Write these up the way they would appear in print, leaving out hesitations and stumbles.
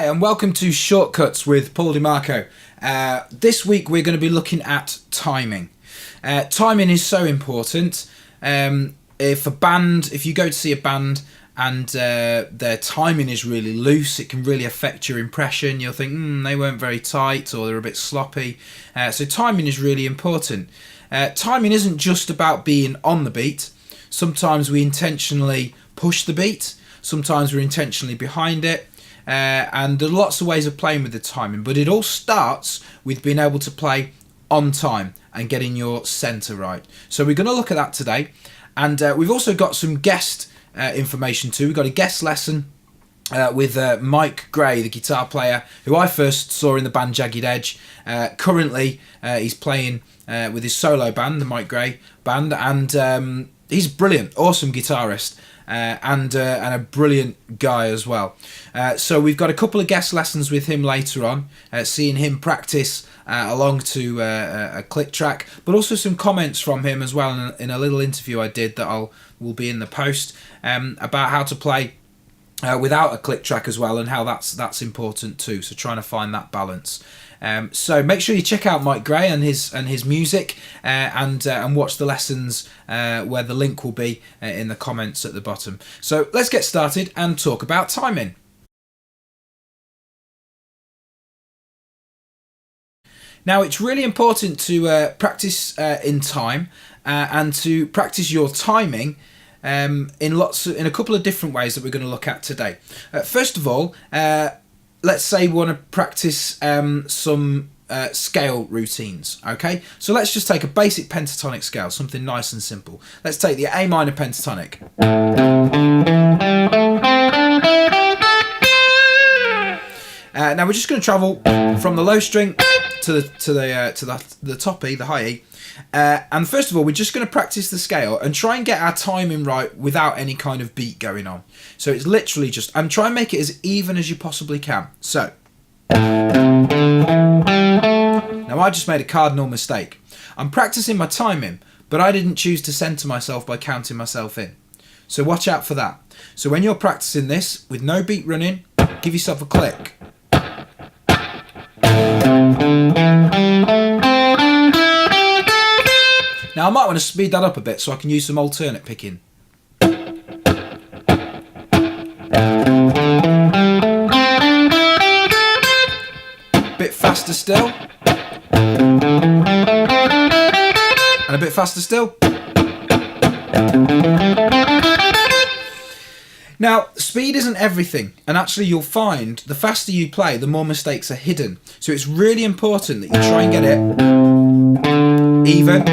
Hi and welcome to Shortcuts with Paul deMarco. This week we're going to be looking at timing. Timing is so important. If you go to see a band and their timing is really loose, it can really affect your impression. You'll think they weren't very tight or they're a bit sloppy. So timing is really important. Timing isn't just about being on the beat. Sometimes we intentionally push the beat. Sometimes we're intentionally behind it. And there are lots of ways of playing with the timing, but it all starts with being able to play on time and getting your centre right. So we're going to look at that today, and we've also got some guest information too. We've got a guest lesson with Myke Gray, the guitar player, who I first saw in the band Jagged Edge. Currently he's playing with his solo band, the Myke Gray band, and he's brilliant, awesome guitarist. And a brilliant guy as well. So we've got a couple of guest lessons with him later on, seeing him practice along to a click track, but also some comments from him as well in a little interview I did that will be in the post about how to play without a click track as well, and how that's important too. So trying to find that balance. So make sure you check out Myke Gray and his music, and watch the lessons where the link will be in the comments at the bottom. So let's get started and talk about timing. Now it's really important to practice in time and to practice your timing in a couple of different ways that we're going to look at today. First of all, let's say we want to practice some scale routines, okay? So let's just take a basic pentatonic scale, something nice and simple. Let's take the A minor pentatonic. Now we're just going to travel from the low string to the top E, the high E. And first of all, we're just going to practice the scale and try and get our timing right without any kind of beat going on. So it's literally just, and try and make it as even as you possibly can. So, now I just made a cardinal mistake. I'm practicing my timing, but I didn't choose to centre myself by counting myself in. So watch out for that. So when you're practicing this with no beat running, give yourself a click. Now I might want to speed that up a bit so I can use some alternate picking. Bit faster still. And a bit faster still. Now, speed isn't everything, and actually you'll find the faster you play, the more mistakes are hidden. So it's really important that you try and get it even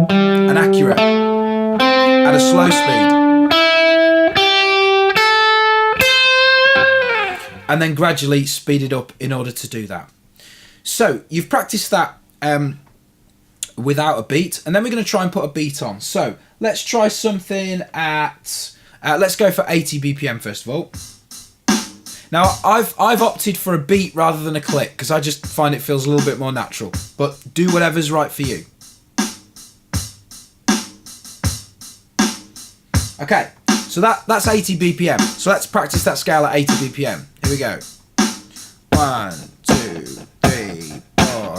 and accurate at a slow speed. And then gradually speed it up in order to do that. So you've practiced that without a beat, and then we're going to try and put a beat on. So let's try something at... let's go for 80 BPM first of all. Now I've opted for a beat rather than a click because I just find it feels a little bit more natural. But do whatever's right for you. Okay, so that's 80 BPM. So let's practice that scale at 80 BPM. Here we go. 1, 2, 3, 4.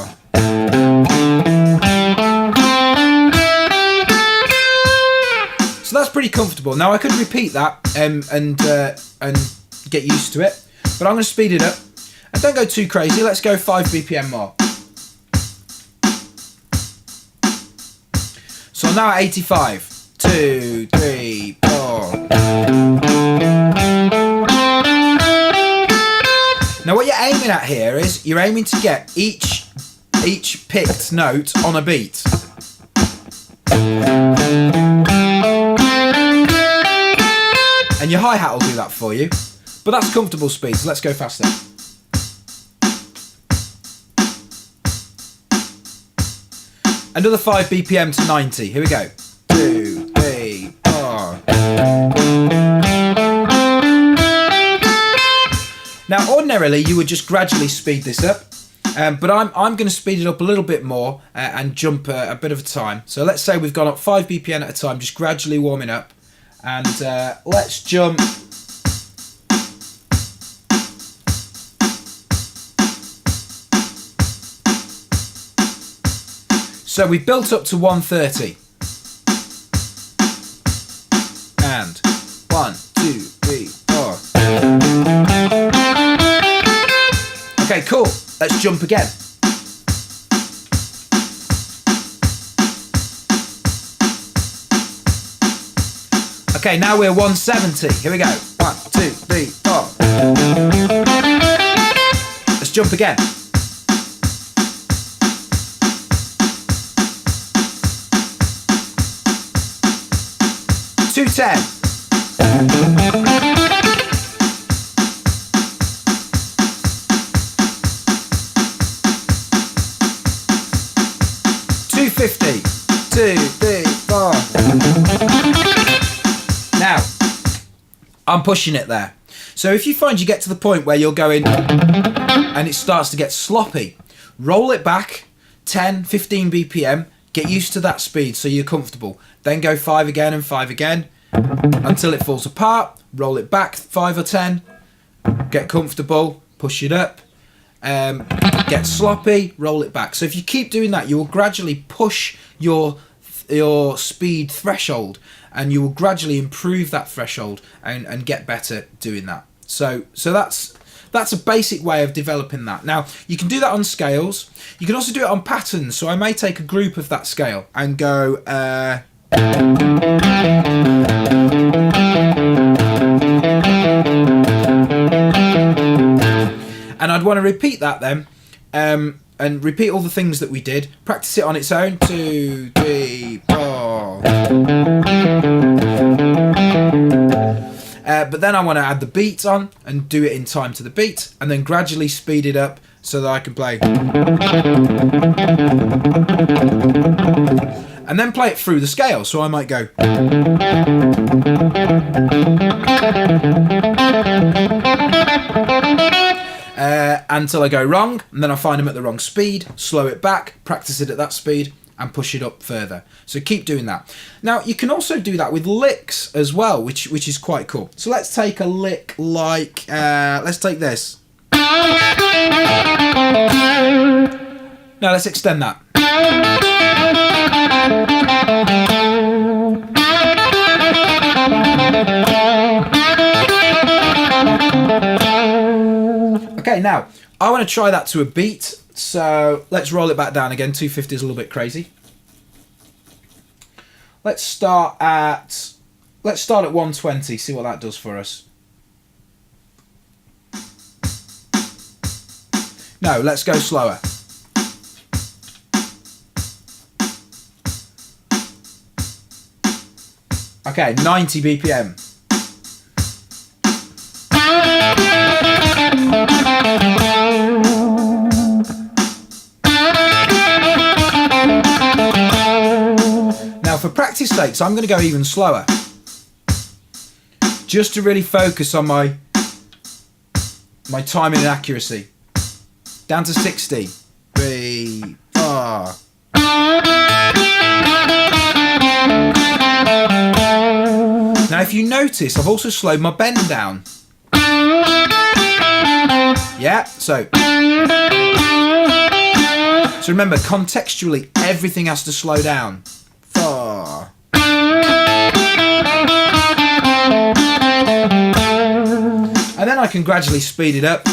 So that's pretty comfortable. Now I could repeat that and get used to it, but I'm going to speed it up. And don't go too crazy. Let's go 5 BPM more. So I'm now at 85. 2, 3, 4. Now what you're aiming at here is you're aiming to get each picked note on a beat. And your hi-hat will do that for you. But that's comfortable speed, so let's go faster. Another 5 BPM to 90. Here we go. 2, 3, 4. Now ordinarily you would just gradually speed this up, but I'm going to speed it up a little bit more and jump a bit of a time. So let's say we've gone up 5 BPM at a time, just gradually warming up, and let's jump So we've built up to 130. And 1, 2, 3, 4. Okay, cool. Let's jump again. Okay, now we're 170. Here we go. 1, 2, 3, 4. Let's jump again. $210. $250. 2, 3, 4. Now, I'm pushing it there. So if you find you get to the point where you're going and it starts to get sloppy, roll it back 10, 15 BPM, get used to that speed so you're comfortable. Then go 5 again and 5 again until it falls apart. Roll it back 5 or 10, get comfortable, push it up, get sloppy, roll it back. So if you keep doing that, you will gradually push your speed threshold, and you will gradually improve that threshold and get better doing that. So that's a basic way of developing that. Now, you can do that on scales. You can also do it on patterns. So I may take a group of that scale and go... and I'd want to repeat that then. And repeat all the things that we did. Practice it on its own. 2, 3, 4. But then I want to add the beat on and do it in time to the beat, and then gradually speed it up so that I can play. And then play it through the scale. So I might go. Until I go wrong, and then I find them at the wrong speed, slow it back, practice it at that speed, and push it up further. So keep doing that. Now, you can also do that with licks as well, which is quite cool. So let's take a lick like, let's take this. Now let's extend that. Okay, now, I want to try that to a beat, so let's roll it back down again. 250 is a little bit crazy. Let's start at 120, see what that does for us. No, let's go slower. Okay, 90 BPM. Now for practice sakes, I'm going to go even slower. Just to really focus on my timing and accuracy. Down to 60. 3, 4. Now if you notice, I've also slowed my bend down. Yeah, so remember, contextually, everything has to slow down. 4. And then I can gradually speed it up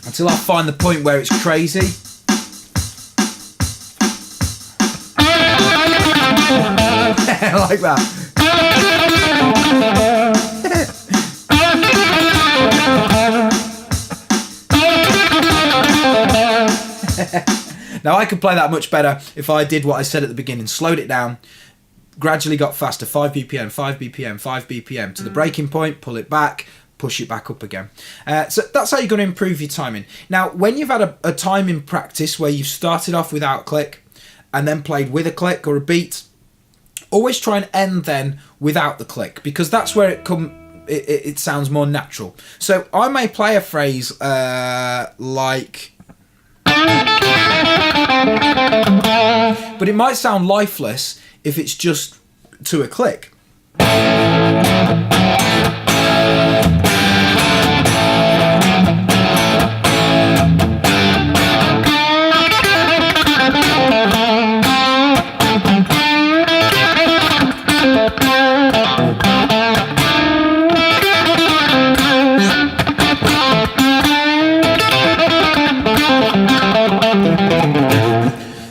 until I find the point where it's crazy. Like that. Now I could play that much better if I did what I said at the beginning, slowed it down, gradually got faster, 5 BPM, 5 BPM, 5 BPM, to the breaking point, pull it back, push it back up again. So that's how you're going to improve your timing. Now, when you've had a timing practice where you've started off without click and then played with a click or a beat, always try and end then without the click, because that's where it sounds more natural. So I may play a phrase like... but it might sound lifeless if it's just to a click.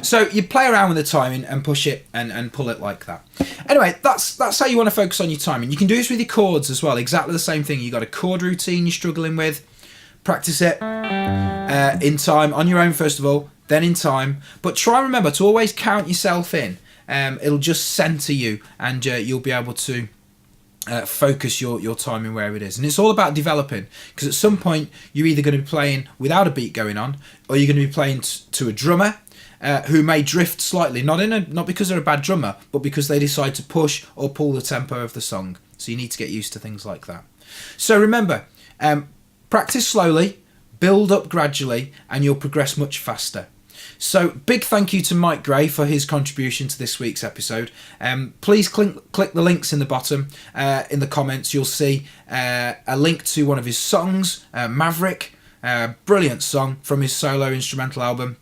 So you play around with the timing and push it and pull it like that. Anyway, that's how you want to focus on your timing. You can do this with your chords as well. Exactly the same thing. You got a chord routine you're struggling with. Practice it in time on your own first of all, then in time. But try and remember to always count yourself in. It'll just centre you, and you'll be able to focus your timing where it is. And it's all about developing, because at some point you're either going to be playing without a beat going on, or you're going to be playing to a drummer who may drift slightly, not because they're a bad drummer, but because they decide to push or pull the tempo of the song. So you need to get used to things like that. So remember, practice slowly, build up gradually, and you'll progress much faster. So big thank you to Myke Gray for his contribution to this week's episode. Please click the links in the bottom. In the comments you'll see a link to one of his songs, Maverick, brilliant song from his solo instrumental album,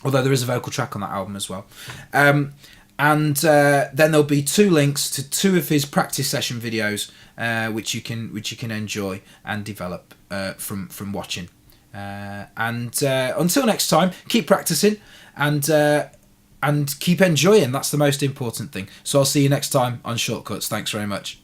although there is a vocal track on that album as well. And then there'll be 2 links to 2 of his practice session videos, which you can enjoy and develop from watching. Until next time, keep practicing and keep enjoying. That's the most important thing. So I'll see you next time on Shortcuts. Thanks very much.